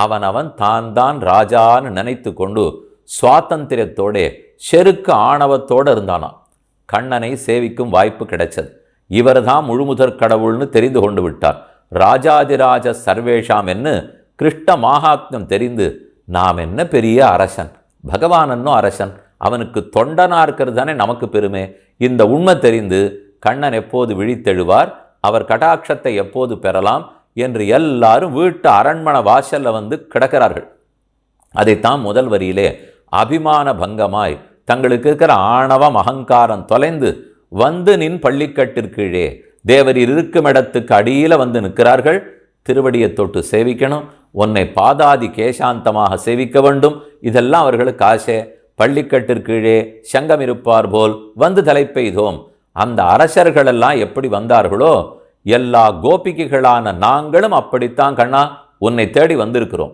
அவன் தான் ராஜான்னு நினைத்து கொண்டு சுவாதந்திரத்தோட செருக்கு ஆணவத்தோடு இருந்தானாம். கண்ணனை சேவிக்கும் வாய்ப்பு கிடைச்சது. இவர் தான் முழுமுதற் கடவுள்னு தெரிந்து கொண்டு விட்டார். ராஜாதிராஜ சர்வேஷாம் என்று கிருஷ்ண மாகாத்மியம் தெரிந்து நாம் என்ன பெரிய அரசன், பகவானன்னும் அரசன், அவனுக்கு தொண்டனா இருக்கிறது தானே நமக்கு பெருமை. இந்த உண்மை தெரிந்து கண்ணன் எப்போது விழித்தெழுவார், அவர் கடாட்சத்தை எப்போது பெறலாம் என்று எல்லாரும் வீட்டு அரண்மனை வாசல்ல வந்து கிடக்கிறார்கள். அதைத்தான் முதல் வரியிலே அபிமான பங்கமாய் தங்களுக்கு இருக்கிற ஆணவம் அகங்காரம் தொலைந்து வந்து நின் பள்ளிக்கட்டிற்கீழே தேவரீர் இருக்கும் இடத்துக்கு அடியில் வந்து நிற்கிறார்கள். திருவடியை தொட்டு சேவிக்கணும், உன்னை பாதாதி கேசாந்தமாக சேவிக்க வேண்டும். இதெல்லாம் அவர்களுக்கு ஆசை. பள்ளிக்கட்டிற்கீழே சங்கம் இருப்பார் போல் வந்து தலை பெய்தோம். அந்த அரசர்களெல்லாம் எப்படி வந்தார்களோ எல்லா கோபிகைகளான நாங்களும் அப்படித்தான் கண்ணா உன்னை தேடி வந்திருக்கிறோம்.